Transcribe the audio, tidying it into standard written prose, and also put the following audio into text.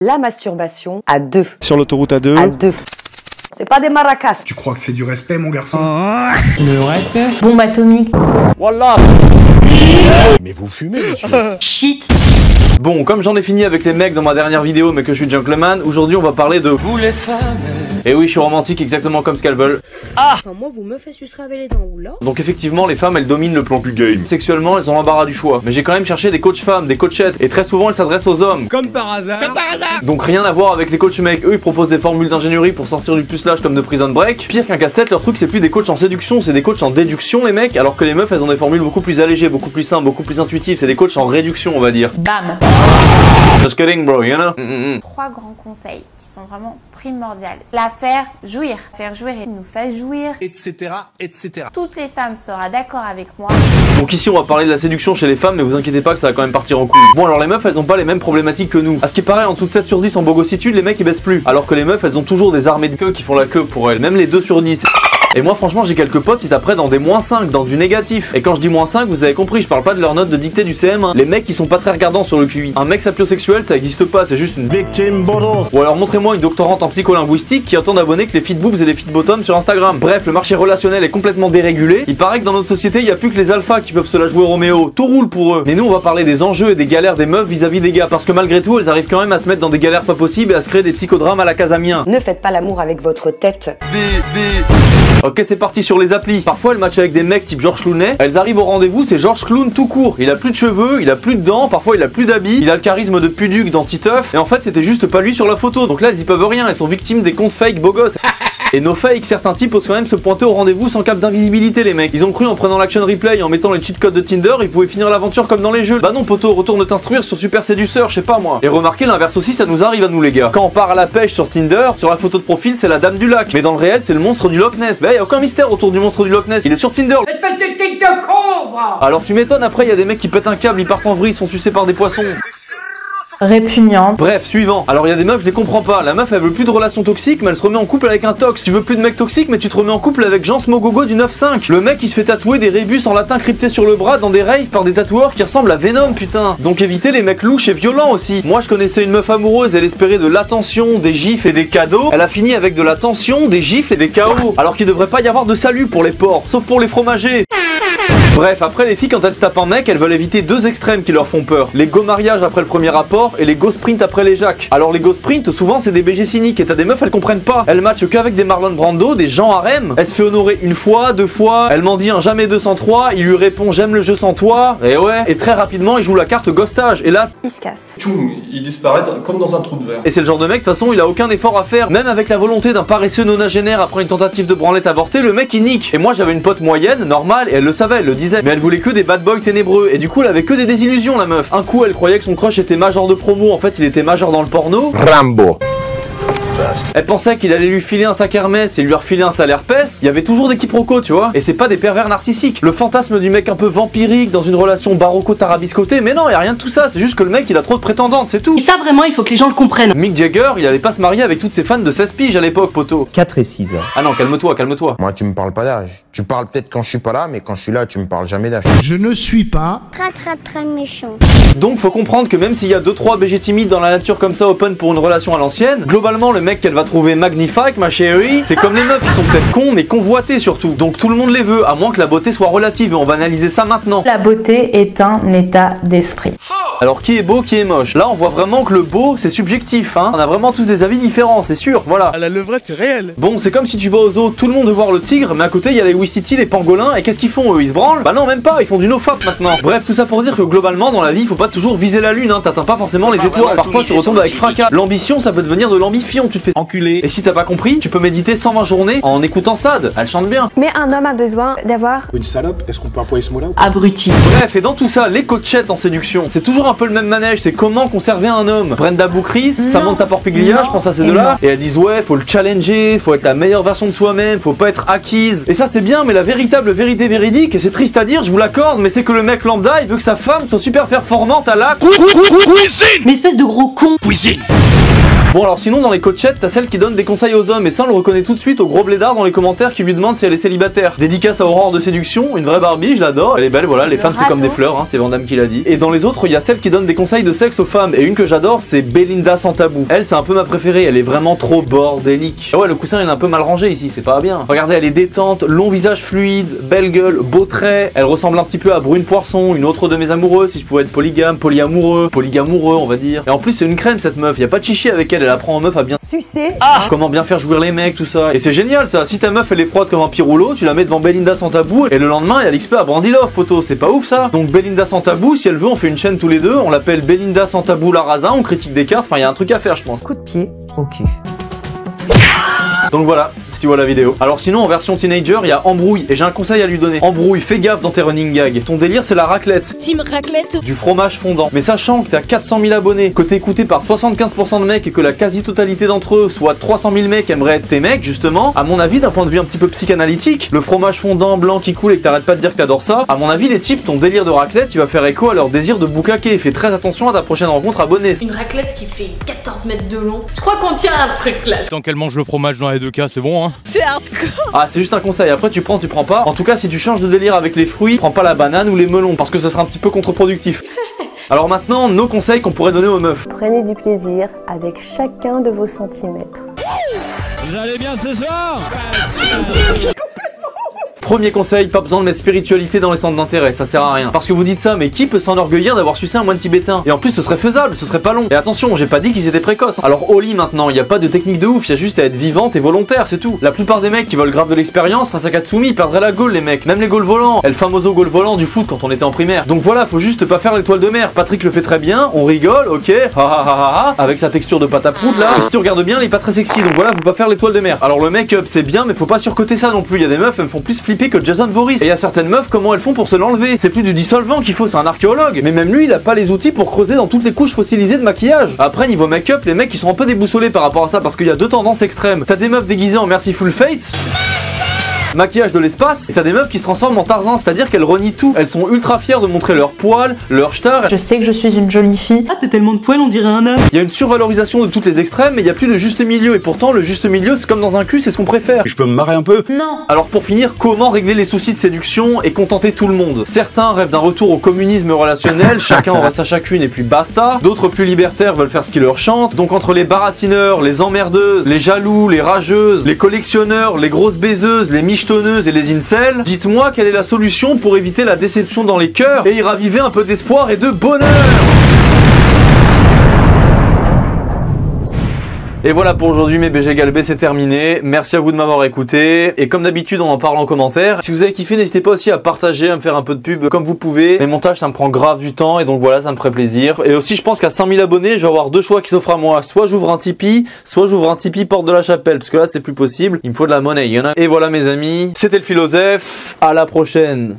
La masturbation à deux. Sur l'autoroute à deux. À deux. C'est pas des maracas. Tu crois que c'est du respect, mon garçon? Le respect. Bombe atomique. Voilà. Mais vous fumez, monsieur. Shit. Bon, comme j'en ai fini avec les mecs dans ma dernière vidéo, mais que je suis gentleman, aujourd'hui on va parler de vous les femmes. Et oui, je suis romantique exactement comme ce qu'elles veulent. Ah enfin, moi, vous me faites se travailler les dents ou là. Donc effectivement, les femmes elles dominent le plan du game. Sexuellement, elles ont l'embarras du choix. Mais j'ai quand même cherché des coachs femmes, des coachettes, et très souvent elles s'adressent aux hommes. Comme par hasard. Donc rien à voir avec les coachs mecs. Eux ils proposent des formules d'ingénierie pour sortir du pucelage comme de Prison Break. Pire qu'un casse-tête, leur truc c'est plus des coachs en séduction, c'est des coachs en déduction les mecs. Alors que les meufs elles ont des formules beaucoup plus allégées, beaucoup plus simples, beaucoup plus intuitives. C'est des coachs en réduction on va dire. Bam. Just kidding bro, you know. Trois grands conseils qui sont vraiment primordiaux. La faire jouir et nous faire jouir, Etc. etc. toutes les femmes seront d'accord avec moi. Donc ici on va parler de la séduction chez les femmes, mais vous inquiétez pas que ça va quand même partir en couille. Bon alors les meufs elles ont pas les mêmes problématiques que nous. À ce qui paraît en dessous de 7 sur 10 en bogossitude, les mecs ils baissent plus. Alors que les meufs elles ont toujours des armées de queues qui font la queue pour elles, même les 2 sur 10. Et moi franchement j'ai quelques potes qui taperaient dans des -5, dans du négatif. Et quand je dis -5, vous avez compris, je parle pas de leur note de dictée du CM1. Les mecs qui sont pas très regardants sur le QI. Un mec sapiosexuel ça existe pas, c'est juste une victime bolos. Ou alors montrez-moi une doctorante en psycholinguistique qui a autant d'abonnés que les fit boobs et les fit bottoms sur Instagram. Bref, le marché relationnel est complètement dérégulé. Il paraît que dans notre société il y a plus que les alphas qui peuvent se la jouer Roméo. Tout roule pour eux. Mais nous on va parler des enjeux et des galères des meufs vis-à-vis des gars. Parce que malgré tout elles arrivent quand même à se mettre dans des galères pas possibles et à se créer des psychodrames à la Casamien. Ne faites pas l'amour avec votre tête. Ok c'est parti sur les applis. Parfois elles matchent avec des mecs type Georges Clooney. Elles arrivent au rendez-vous, c'est Georges Clooney tout court. Il a plus de cheveux, il a plus de dents, parfois il a plus d'habits, il a le charisme de Puduc dans Titeuf. Et en fait c'était juste pas lui sur la photo. Donc là elles y peuvent rien, elles sont victimes des comptes fake beaux gosses. Et no fake, certains types osent quand même se pointer au rendez-vous sans cap d'invisibilité les mecs. Ils ont cru en prenant l'action replay et en mettant les cheat codes de Tinder, ils pouvaient finir l'aventure comme dans les jeux. Bah non poto, retourne t'instruire sur Super Séduceur, je sais pas moi. Et remarquez l'inverse aussi, ça nous arrive à nous les gars. Quand on part à la pêche sur Tinder, sur la photo de profil c'est la dame du lac. Mais dans le réel c'est le monstre du Loch Ness. Bah y a aucun mystère autour du monstre du Loch Ness, il est sur Tinder. Alors tu m'étonnes, après y a des mecs qui pètent un câble, ils partent en vrille, ils sont sucés par des poissons. Répugnante. Bref, suivant. Alors il y a des meufs, je les comprends pas. La meuf elle veut plus de relations toxiques, mais elle se remet en couple avec un tox. Tu veux plus de mec toxique, mais tu te remets en couple avec Jean Smogogo du 9-5. Le mec il se fait tatouer des rébus en latin cryptés sur le bras dans des raves par des tatoueurs qui ressemblent à Venom, putain. Donc évitez les mecs louches et violents aussi. Moi je connaissais une meuf amoureuse, elle espérait de l'attention, des gifs et des cadeaux. Elle a fini avec de l'attention, des gifles et des KO. Alors qu'il devrait pas y avoir de salut pour les porcs, sauf pour les fromagers. Bref, après les filles quand elles se tapent un mec, elles veulent éviter 2 extrêmes qui leur font peur. Les go mariage après le premier rapport et les go sprint après les jacks. Alors les go sprint, souvent c'est des BG cyniques et t'as des meufs elles comprennent pas. Elles matchent qu'avec des Marlon Brando, des gens harem. Elle se fait honorer une fois, 2 fois, elle m'en dit un jamais 203, il lui répond j'aime le jeu sans toi, et ouais. Et très rapidement il joue la carte ghostage et là Il se casse. Tchoum, il disparaît comme dans un trou de verre. et c'est le genre de mec, de toute façon il a aucun effort à faire. Même avec la volonté d'un paresseux nonagénaire après une tentative de branlette avortée, le mec il nique. Et moi j'avais une pote moyenne, normale, et elle le savait, elle le disait. Mais elle voulait que des bad boys ténébreux, et du coup elle avait que des désillusions la meuf. Un coup elle croyait que son crush était major de promo, en fait il était major dans le porno. Rambo. Elle pensait qu'il allait lui filer un sac Hermès et lui refiler un salaire pèse. Il y avait toujours des quiproquos, tu vois. Et c'est pas des pervers narcissiques. Le fantasme du mec un peu vampirique dans une relation barocco-tarabiscotée, mais non, y a rien de tout ça. C'est juste que le mec il a trop de prétendantes, c'est tout. Et ça vraiment, il faut que les gens le comprennent. Mick Jagger, il allait pas se marier avec toutes ses fans de 16 piges à l'époque, poto. 4 et 6 ans. Ah non, calme-toi, calme-toi. Moi, tu me parles pas d'âge. Tu parles peut-être quand je suis pas là, mais quand je suis là, tu me parles jamais d'âge. Je ne suis pas. Très méchant. Donc faut comprendre que même s'il y a 2-3 BG timides dans la nature comme ça open pour une relation à l'ancienne, globalement le mec qu'elle va trouver magnifique, ma chérie, c'est comme les meufs, ils sont peut-être cons mais convoités surtout. Donc tout le monde les veut, à moins que la beauté soit relative et on va analyser ça maintenant. La beauté est un état d'esprit. Alors qui est beau, qui est moche? Là on voit vraiment que le beau c'est subjectif, hein. On a vraiment tous des avis différents, c'est sûr, voilà. À la levrette, c'est réel. Bon, c'est comme si tu vas au zoo, tout le monde veut voir le tigre, mais à côté il y a les Wistiti, les pangolins, et qu'est-ce qu'ils font eux? Ils se branlent? Bah non, même pas, ils font du nofap maintenant. Bref, tout ça pour dire que globalement dans la vie, il faut pas toujours viser la lune, hein. T'atteins pas forcément les étoiles. Parfois tu retombes avec fracas. L'ambition ça peut devenir de l'ambition, tu te fais enculer. Et si t'as pas compris, tu peux méditer 120 journées en écoutant Sad, elle chante bien. Mais un homme a besoin d'avoir Une salope, est-ce qu'on peut employer ce mot-là? Abruti. Bref, et dans tout ça, les coachettes en séduction, c'est toujours un peu le même manège, c'est comment conserver un homme. Brenda Boukris, Samantha Porpiglia, je pense à ces deux-là, et elles disent ouais, faut le challenger, faut être la meilleure version de soi-même, faut pas être acquise. Et ça c'est bien, mais la véritable vérité véridique, et c'est triste à dire, je vous l'accorde, mais c'est que le mec lambda, il veut que sa femme soit super performante à la Mais espèce de gros con. Cuisine. Bon alors sinon dans les coachettes, t'as celle qui donne des conseils aux hommes, et ça on le reconnaît tout de suite au gros blédard dans les commentaires qui lui demande si elle est célibataire. Dédicace à Aurore de Séduction, une vraie Barbie, je l'adore, elle est belle, voilà, les femmes c'est comme des fleurs, hein, c'est Van Damme qui l'a dit. Et dans les autres, il y a celle qui donne des conseils de sexe aux femmes, et une que j'adore, c'est Belinda sans tabou. Elle c'est un peu ma préférée, elle est vraiment trop bordélique. Ah ouais, le coussin il est un peu mal rangé ici, c'est pas bien. Regardez, elle est détente, long visage fluide, belle gueule, beau trait, elle ressemble un petit peu à Brune Poisson, une autre de mes amoureuses, si je pouvais être polygame, polyamoureux on va dire. Et en plus c'est une crème cette meuf, y a pas de chichi avec elle, elle apprend aux meufs à bien Sucer. comment bien faire jouir les mecs, tout ça. Et c'est génial ça, si ta meuf elle est froide comme un pirolo, tu la mets devant Belinda sans tabou, et le lendemain il y a l'XP à Brandy Love, poteau, c'est pas ouf ça. Donc Belinda sans tabou, si elle veut on fait une chaîne tous les deux, on l'appelle Belinda sans tabou la Raza, on critique des cartes, enfin y a un truc à faire je pense. Coup de pied au cul. Donc voilà, si tu vois la vidéo. Alors sinon en version teenager, il y a Embrouille, et j'ai un conseil à lui donner. Embrouille, fais gaffe dans tes running gags. Ton délire c'est la raclette. Team raclette. Du fromage fondant. Mais sachant que t'as 400 000 abonnés, que t'es écouté par 75% de mecs et que la quasi-totalité d'entre eux, soit 300 000 mecs, aimeraient être tes mecs, justement, à mon avis, d'un point de vue un petit peu psychanalytique, le fromage fondant blanc qui coule et que t'arrêtes pas de dire que t'adores ça, à mon avis, les types, ton délire de raclette, il va faire écho à leur désir de boucaquer. Fais très attention à ta prochaine rencontre abonnée. Une raclette qui fait 14 mètres de long. Je crois qu'on tient un truc là. Tant qu'elle mange le fromage dans les deux cas, c'est bon, hein. C'est hardcore. Ah, c'est juste un conseil, après tu prends pas. En tout cas, si tu changes de délire avec les fruits, prends pas la banane ou les melons, parce que ça sera un petit peu contre-productif. Alors maintenant, nos conseils qu'on pourrait donner aux meufs. Prenez du plaisir avec chacun de vos centimètres. Vous allez bien ce soir? Premier conseil, pas besoin de mettre spiritualité dans les centres d'intérêt, ça sert à rien. Parce que vous dites ça, mais qui peut s'enorgueillir d'avoir sucé un moine tibétain? Et en plus ce serait faisable, ce serait pas long. Et attention, j'ai pas dit qu'ils étaient précoces. Alors au lit maintenant, il y a pas de technique de ouf, il y a juste à être vivante et volontaire, c'est tout. La plupart des mecs qui veulent grave de l'expérience face à Katsumi, ils perdraient la gaule les mecs. Même les goals volants, El Famoso goal volant du foot quand on était en primaire. Donc voilà, faut juste pas faire l'étoile de mer. Patrick le fait très bien, on rigole, ok, avec sa texture de pâte à prout là. Et si tu regardes bien, il est pas très sexy, donc voilà, faut pas faire l'étoile de mer. Alors le make-up c'est bien, mais faut pas surcoter ça non plus. Il y a des meufs, elles me font plus flipper que Jason Voorhees. Et il y a certaines meufs, comment elles font pour se l'enlever? C'est plus du dissolvant qu'il faut, c'est un archéologue. Mais même lui, il a pas les outils pour creuser dans toutes les couches fossilisées de maquillage. Après, niveau make-up, les mecs ils sont un peu déboussolés par rapport à ça parce qu'il y a deux tendances extrêmes. T'as des meufs déguisées en Merciful Fates, maquillage de l'espace, et t'as des meufs qui se transforment en Tarzan, c'est-à-dire qu'elles renient tout. Elles sont ultra fières de montrer leurs poils, leurs stars. Je sais que je suis une jolie fille. Ah, t'as tellement de poils, on dirait un homme. Il y a une survalorisation de toutes les extrêmes, mais il y a plus de juste milieu. Et pourtant, le juste milieu, c'est comme dans un cul, c'est ce qu'on préfère. Je peux me marrer un peu? Non. Alors pour finir, comment régler les soucis de séduction et contenter tout le monde? Certains rêvent d'un retour au communisme relationnel, chacun aura sa chacune et puis basta. D'autres plus libertaires veulent faire ce qui leur chante. Donc entre les baratineurs, les emmerdeuses, les jaloux, les rageuses, les collectionneurs, les grosses baiseuses, les michetonneuses et les incels, dites-moi quelle est la solution pour éviter la déception dans les cœurs et y raviver un peu d'espoir et de bonheur. Et voilà pour aujourd'hui mes BG Galbés, c'est terminé. Merci à vous de m'avoir écouté. Et comme d'habitude, on en parle en commentaire. Si vous avez kiffé, n'hésitez pas aussi à partager, à me faire un peu de pub comme vous pouvez. Les montages, ça me prend grave du temps et donc voilà, ça me ferait plaisir. Et aussi, je pense qu'à 5000 abonnés, je vais avoir deux choix qui s'offrent à moi. Soit j'ouvre un Tipeee, soit j'ouvre un Tipeee Porte de la Chapelle. Parce que là, c'est plus possible. Il me faut de la monnaie. Et voilà mes amis, c'était le philosophe. À la prochaine.